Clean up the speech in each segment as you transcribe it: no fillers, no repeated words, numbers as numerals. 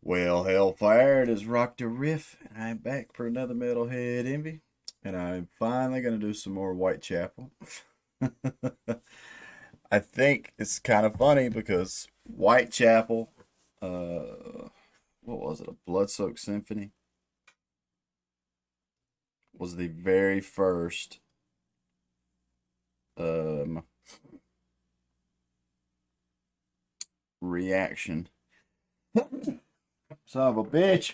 Well, Hellfire, it is Rock the Riff, and I'm back for another Metalhead Envy, and I'm finally going to do some more Whitechapel. I think it's kind of funny because Whitechapel, what was it, a Blood-Soaked Symphony, was the very first um, reaction. Son of a bitch!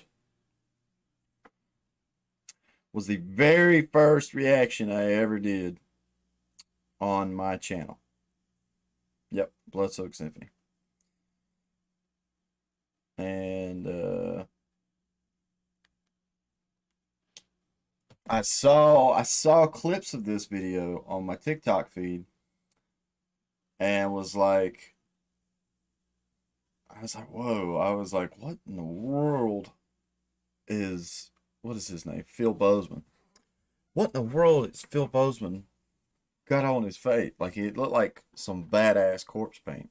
Was the very first reaction I ever did on my channel. Yep, Blood-Soaked Symphony. And I saw clips of this video on my TikTok feed and whoa. I was like, what in the world is what is his name? Phil Bozeman. What in the world is Phil Bozeman got on his face? Like it looked like some badass corpse paint.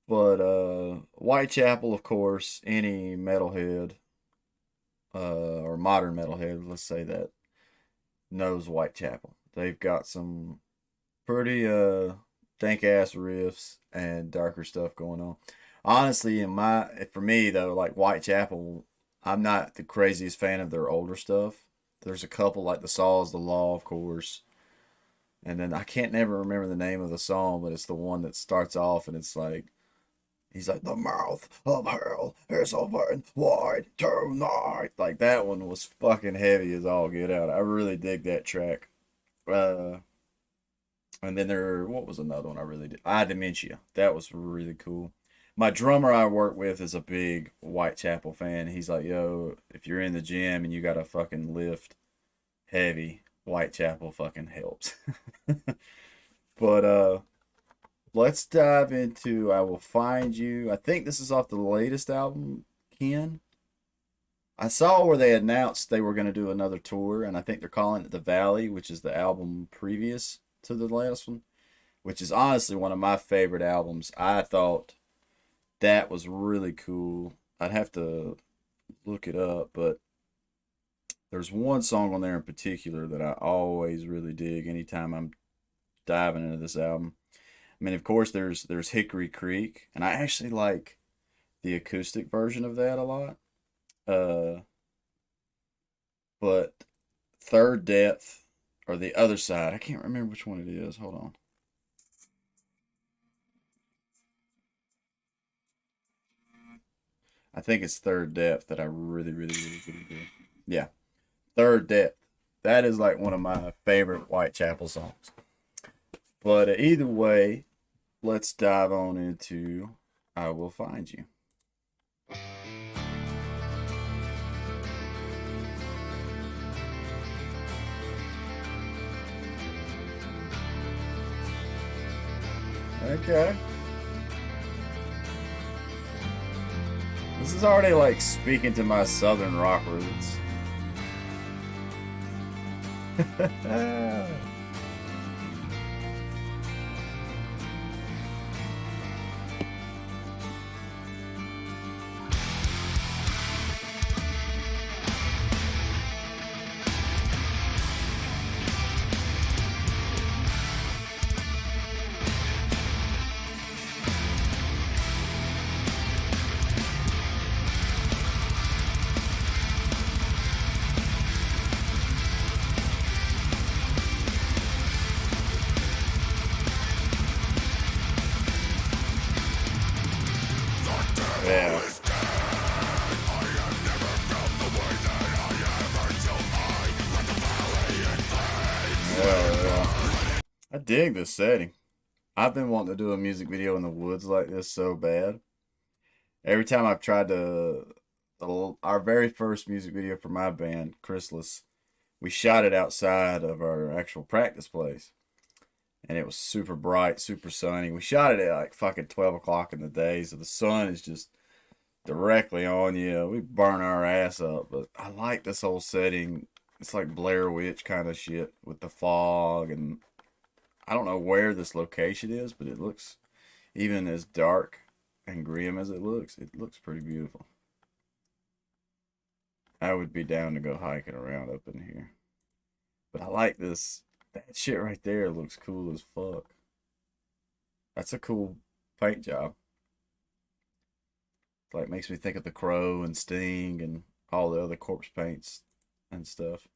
But Whitechapel, of course, any metalhead, or modern metalhead, let's say that, knows Whitechapel. They've got some pretty dank ass riffs and darker stuff going on. Honestly, for me though, like Whitechapel, I'm not the craziest fan of their older stuff. There's a couple like the Saw's the Law, of course, and then I can't never remember the name of the song, but it's the one that starts off and it's like he's like the mouth of hell is open wide tonight. Like that one was fucking heavy as all get out. I really dig that track. Uh, And then what was another one I really did? Dementia. That was really cool. My drummer I work with is a big Whitechapel fan. He's like, yo, if you're in the gym and you gotta fucking lift heavy, Whitechapel fucking helps. But let's dive into I Will Find You. I think this is off the latest album, Ken. I saw where they announced they were gonna do another tour, and I think they're calling it The Valley, which is the album previous to the last one, which is honestly one of my favorite albums. I thought that was really cool. I'd have to look it up, but there's one song on there in particular that I always really dig anytime I'm diving into this album. I mean, of course, there's Hickory Creek, and I actually like the acoustic version of that a lot. Uh, but Third Depth or the other side, I can't remember which one it is. Hold on. I think it's Third Depth that I really, really, really, really do. Yeah, Third Depth. That is like one of my favorite Whitechapel songs. But either way, let's dive on into I Will Find You. Okay. This is already like speaking to my southern rock roots. Yeah. Yeah. I dig this setting. I've been wanting to do a music video in the woods like this so bad. Every time I've tried to, our very first music video for my band, Chrysalis, we shot it outside of our actual practice place. And it was super bright, super sunny. We shot it at like fucking 12 o'clock in the day, so the sun is just directly on you. We burn our ass up, but I like this whole setting. It's like Blair Witch kind of shit with the fog, and I don't know where this location is, but it looks even as dark. and grim as it looks pretty beautiful. I would be down to go hiking around up in here. But I like this. That shit right there looks cool as fuck. That's a cool paint job. Like makes me think of the Crow and Sting and all the other corpse paints and stuff.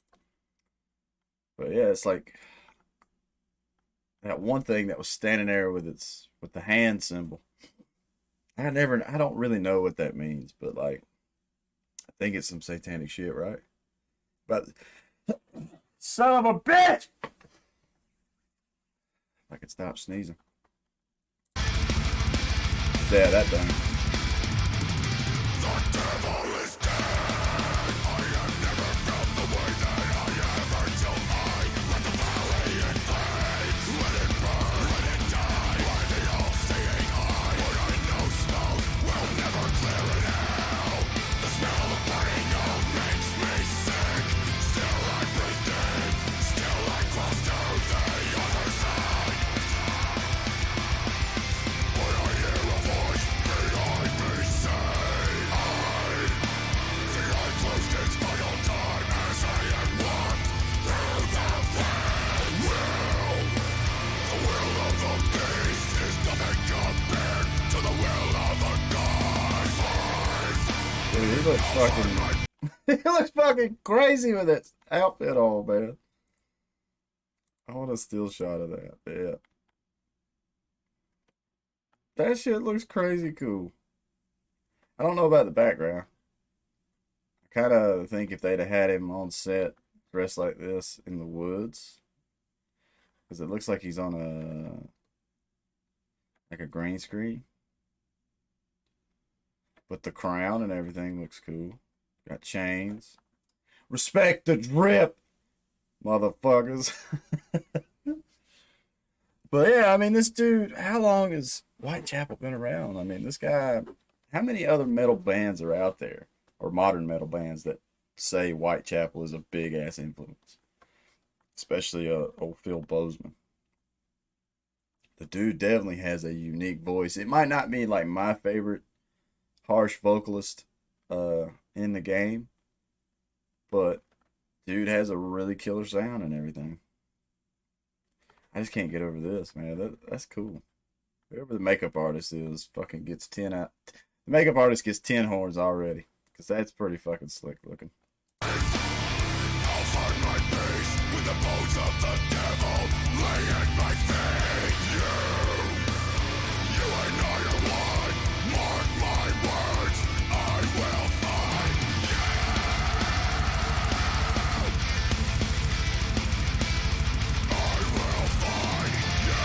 But yeah, it's like that one thing that was standing there with the hand symbol. I don't really know what that means, but like I think it's some satanic shit, right? But son of a bitch! I could stop sneezing. Yeah, that thing. The devil is dead. I have never felt the way that I have until I let the valley invade. Let it burn, let it die. Why they all staying high? But I know smoke will never clear it out. The smell of burning out makes me sick. Still I breathe in. Still I cross to the other side. But I hear a voice behind me say, I closed its final time as I had walked through the flame will. The will of the beast is nothing compared to the will of the god. Dude, he looks fucking he looks fucking crazy with that outfit on, man. I want a still shot of that. Yeah. That shit looks crazy cool. I don't know about the background. I kind of think if they'd have had him on set dressed like this in the woods, because it looks like he's on a green screen. But the crown and everything looks cool. Got chains. Respect the drip, motherfuckers. But yeah, I mean, this dude, how long has Whitechapel been around? I mean, this guy, how many other metal bands are out there, or modern metal bands that say Whitechapel is a big ass influence? Especially old Phil Bozeman. The dude definitely has a unique voice. It might not be like my favorite harsh vocalist in the game, but dude has a really killer sound and everything. I just can't get over this, man. That's cool. Whoever the makeup artist is fucking gets 10 out. The makeup artist gets 10 horns already. Because that's pretty fucking slick looking. I'll find my peace with the bones of the devil lay at my feet. You and I are one. Mark my words. I will find you. I will find you.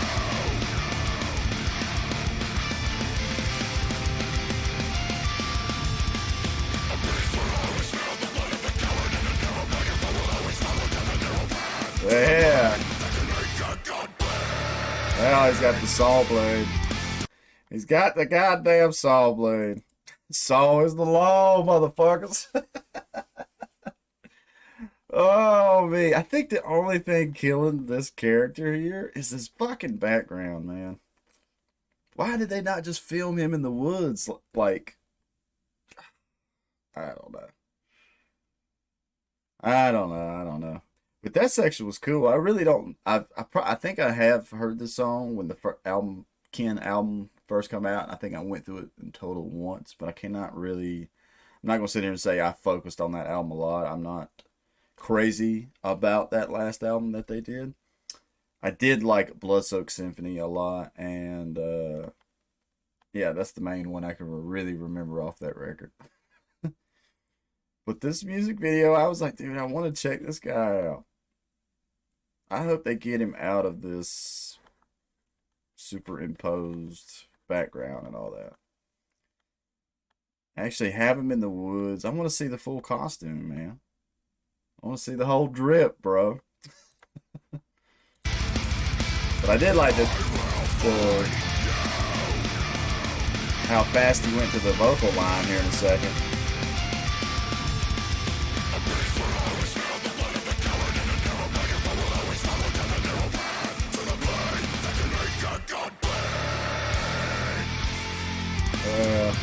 A beast will always smell the blood of the coward, and a narrow vagabond will always follow down the narrow path. Yeah. Well, he's got the saw blade. He's got the goddamn saw blade. Saw is the law, motherfuckers. Oh, me. I think the only thing killing this character here is his fucking background, man. Why did they not just film him in the woods? Like, I don't know. I don't know. But that section was cool. I really don't. I think I have heard the song when the Ken album first come out. I think I went through it in total once, but I cannot really. I'm not gonna sit here and say I focused on that album a lot. I'm not crazy about that last album that they did. I did like Bloodsoaked Symphony a lot, and yeah, that's the main one I can really remember off that record. But this music video, I was like, dude, I want to check this guy out. I hope they get him out of this superimposed background and all that. Actually, have him in the woods. I want to see the full costume, man. I want to see the whole drip, bro. But I did like the how fast he went to the vocal line here in a second. Uh,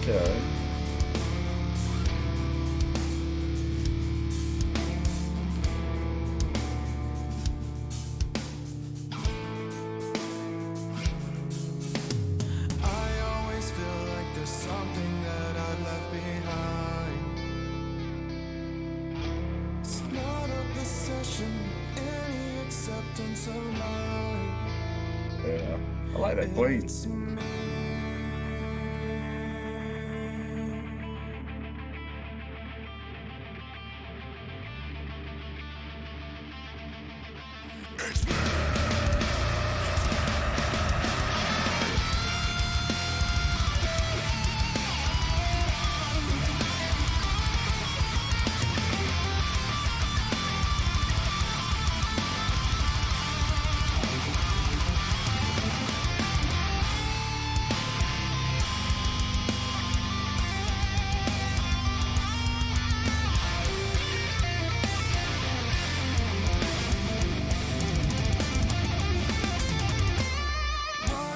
okay. I always feel like there's something that I've left behind. It's not a possession, any acceptance of mine. Yeah. I like that Queen. It's me.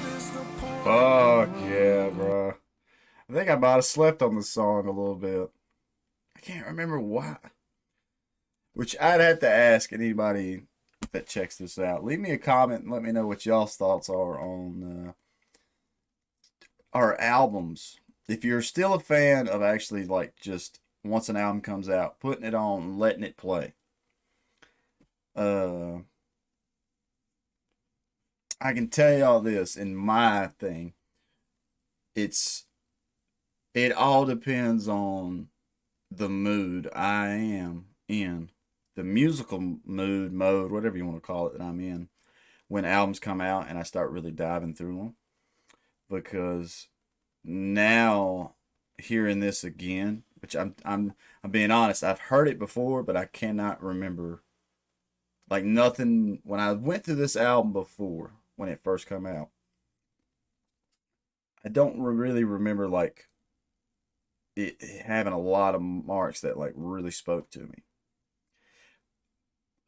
What is the point of Fuck yeah, growing? bro. I think I might have slept on the song a little bit. I can't remember why. Which I'd have to ask anybody that checks this out. Leave me a comment and let me know what y'all's thoughts are on our albums. If you're still a fan of actually like just once an album comes out, putting it on and letting it play. Uh, I can tell y'all this in my thing. It's it all depends on the mood I am in, the musical mood, mode, whatever you want to call it, that I'm in when albums come out and I start really diving through them. Because now hearing this again, which I'm being honest, I've heard it before, but I cannot remember like nothing when I went through this album before when it first come out. I don't really remember like it having a lot of marks that like really spoke to me.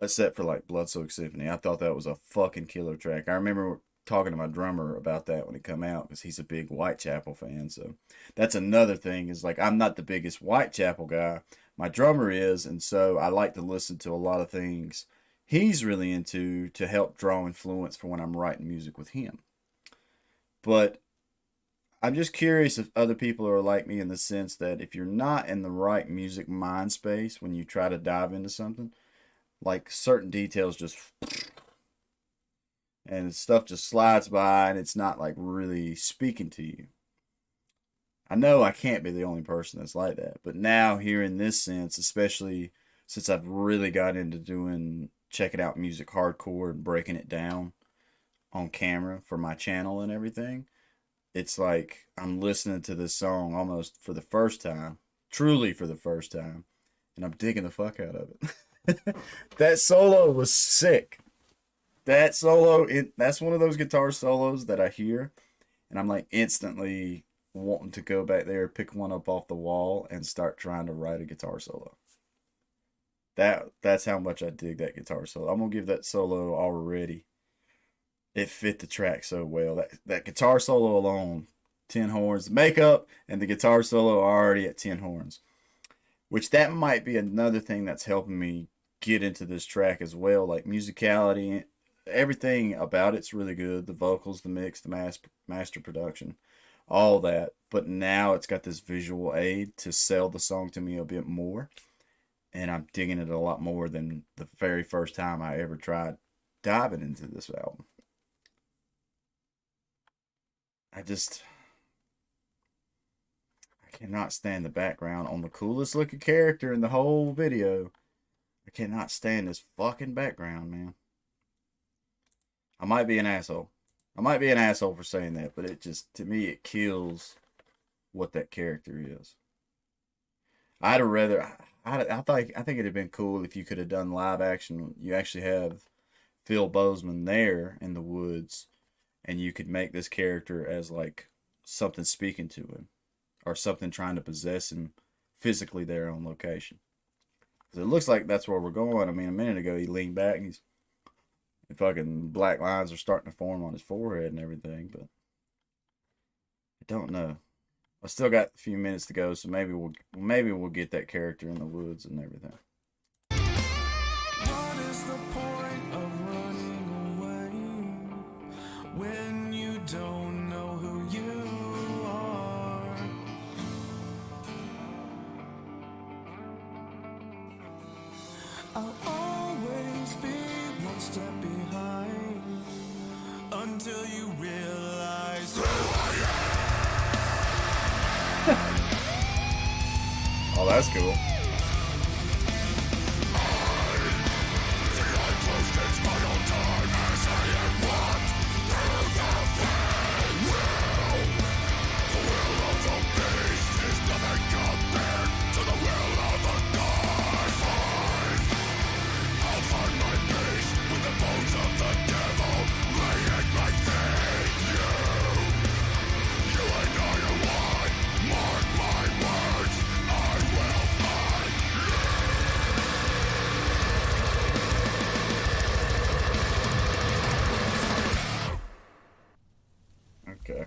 Except for like Blood Soaked Symphony. I thought that was a fucking killer track. I remember talking to my drummer about that when it come out because he's a big Whitechapel fan. So that's another thing is like I'm not the biggest Whitechapel guy. My drummer is, and so I like to listen to a lot of things he's really into to help draw influence for when I'm writing music with him. But I'm just curious if other people are like me in the sense that if you're not in the right music mind space when you try to dive into something, like certain details just and stuff just slides by and it's not like really speaking to you. I know I can't be the only person that's like that, but now here in this sense, especially since I've really got into doing checking out music hardcore and breaking it down on camera for my channel and everything, it's like I'm listening to this song almost for the first time, truly for the first time, and I'm digging the fuck out of it. That solo was sick. That solo, that's one of those guitar solos that I hear and I'm like instantly wanting to go back there, pick one up off the wall, and start trying to write a guitar solo. That's how much I dig that guitar solo. I'm gonna give that solo already. It fit the track so well. That guitar solo alone, 10 horns, makeup, and the guitar solo are already at 10 horns. Which that might be another thing that's helping me get into this track as well. Like musicality, everything about it's really good. The vocals, the mix, the master production, all that. But now it's got this visual aid to sell the song to me a bit more. And I'm digging it a lot more than the very first time I ever tried diving into this album. I just, I cannot stand the background on the coolest looking character in the whole video. I cannot stand this fucking background, man. I might be an asshole. I might be an asshole for saying that, but it just, to me, it kills what that character is. I'd have rather, I think it'd have been cool if you could have done live action. You actually have Phil Bozeman there in the woods, and you could make this character as like something speaking to him or something trying to possess him physically there on location. 'Cause it looks like that's where we're going. I mean, a minute ago he leaned back and the fucking black lines are starting to form on his forehead and everything, but I don't know. I still got a few minutes to go, so maybe we'll get that character in the woods and everything. What is the point of running away when you don't know who you are? I'll always be one step behind until you realize Oh, that's cool. Okay.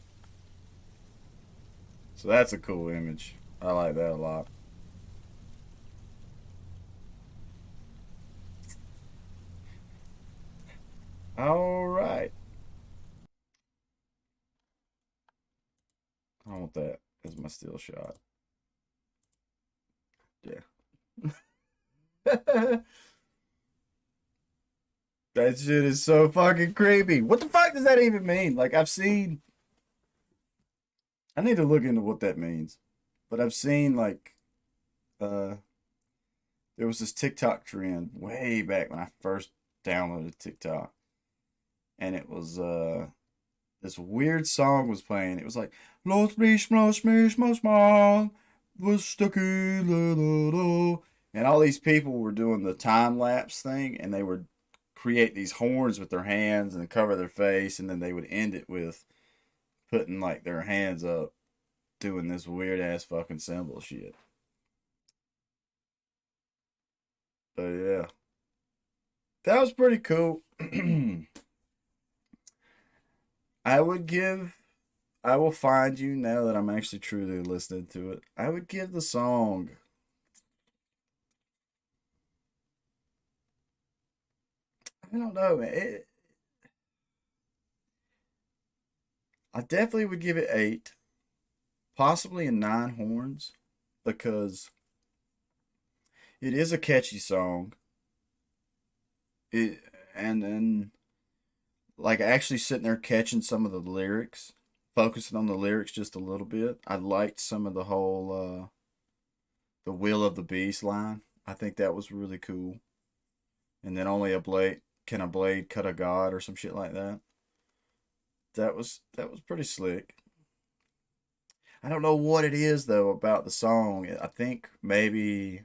So that's a cool image. I like that a lot. All right. I want that as my still shot. Yeah. That shit is so fucking creepy. What the fuck does that even mean? Like, I need to look into what that means. But I've seen, like, uh, there was this TikTok trend way back when I first downloaded TikTok. And it was, this weird song was playing. It was like, Lost me, smash me, smash man, was stuck in the. And all these people were doing the time lapse thing, and they would create these horns with their hands and cover their face, and then they would end it with putting like their hands up, doing this weird ass fucking symbol shit. But yeah, that was pretty cool. I would give. I will find you now that I'm actually truly listening to it. I would give the song. I don't know, man. I definitely would give it 8, possibly a 9 horns, because it is a catchy song. It and then like actually sitting there catching some of the lyrics, focusing on the lyrics just a little bit. I liked some of the whole the will of the beast line. I think that was really cool. And then only a blade can a blade cut a god or some shit like that. That was pretty slick. I don't know what it is though about the song. I think maybe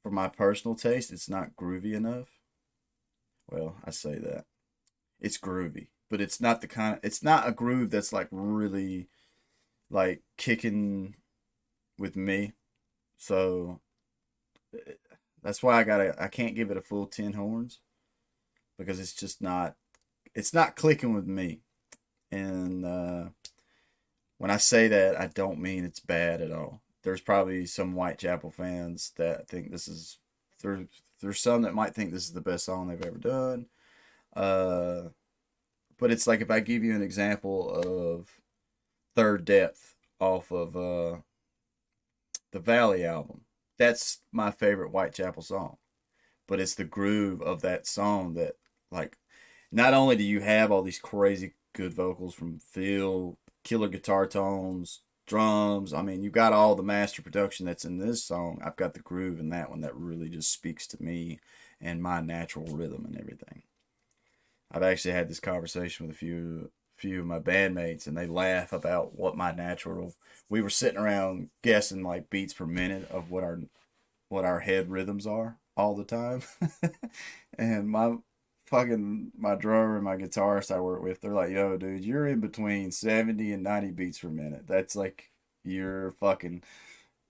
for my personal taste, it's not groovy enough. Well, I say that. It's groovy, but it's not the kind of, it's not a groove that's like really like kicking with me. So eh, that's why I can't give it a full 10 horns because it's just not, it's not clicking with me. And when I say that, I don't mean it's bad at all. There's probably some Whitechapel fans that think this is, there, there's some that might think this is the best song they've ever done. Uh, but it's like if I give you an example of Third Depth off of the Valley album, that's my favorite Whitechapel song. But it's the groove of that song that, like, not only do you have all these crazy good vocals from Phil, killer guitar tones, drums. I mean, you got all the master production that's in this song. I've got the groove in that one that really just speaks to me and my natural rhythm and everything. I've actually had this conversation with a few of my bandmates, and they laugh about what my natural. We were sitting around guessing like beats per minute of what our head rhythms are all the time, and my fucking my drummer and my guitarist I work with, they're like, yo, dude, you're in between 70 and 90 beats per minute. That's like your fucking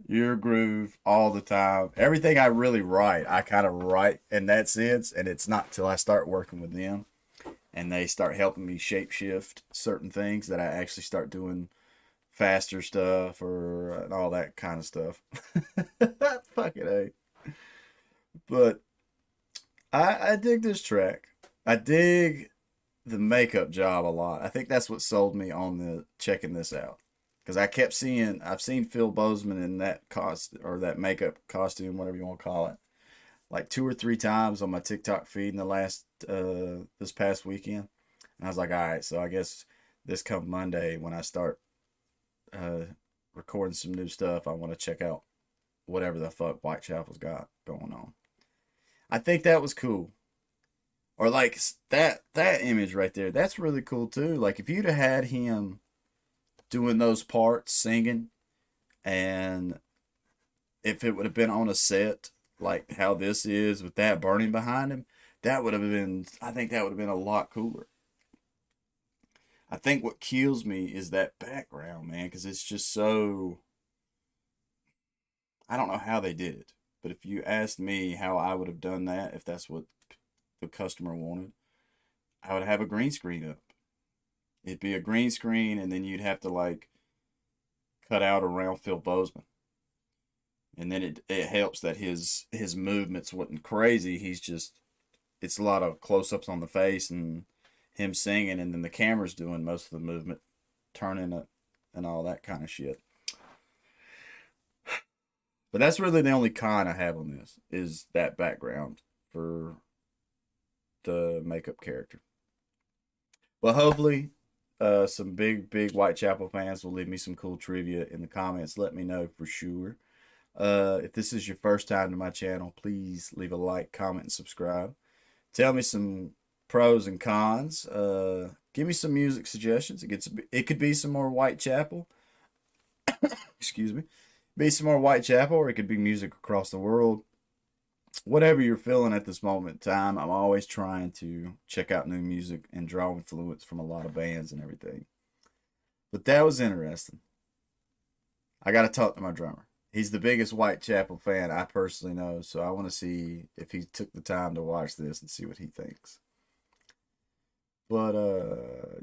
your groove all the time. Everything I really write, I kind of write in that sense, and it's not till I start working with them and they start helping me shape shift certain things that I actually start doing faster stuff or and all that kind of stuff. Fucking A. But I dig this track. I dig the makeup job a lot. I think that's what sold me on the checking this out. Because I've seen Phil Bozeman in that cost or that makeup costume, whatever you want to call it, like two or three times on my TikTok feed in the last this past weekend. And I was like, all right, so I guess this come Monday when I start uh, recording some new stuff, I want to check out whatever the fuck Whitechapel's got going on. I think that was cool. Or like that image right there, that's really cool too. Like if you'd have had him doing those parts, singing, and if it would have been on a set like how this is with that burning behind him, that would have been. I think that would have been a lot cooler. I think what kills me is that background, man, because it's just so. I don't know how they did it, but if you asked me how I would have done that, if that's what the customer wanted, I would have a green screen up. It'd be a green screen, and then you'd have to like cut out around Phil Bozeman, and then it helps that his movements wasn't crazy. He's just it's a lot of close ups on the face and him singing, and then the camera's doing most of the movement, turning it and all that kind of shit. But that's really the only con I have on this is that background for the makeup character. But hopefully, some big Whitechapel fans will leave me some cool trivia in the comments. Let me know for sure. If this is your first time to my channel, please leave a like, comment, and subscribe. Tell me some pros and cons. Give me some music suggestions. It could be some more Whitechapel. Excuse me. Be some more Whitechapel, or it could be music across the world. Whatever you're feeling at this moment in time, I'm always trying to check out new music and draw influence from a lot of bands and everything. But that was interesting. I got to talk to my drummer. He's the biggest Whitechapel fan I personally know, so I want to see if he took the time to watch this and see what he thinks. But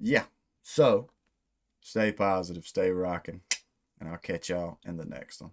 yeah. So stay positive, stay rocking, and I'll catch y'all in the next one.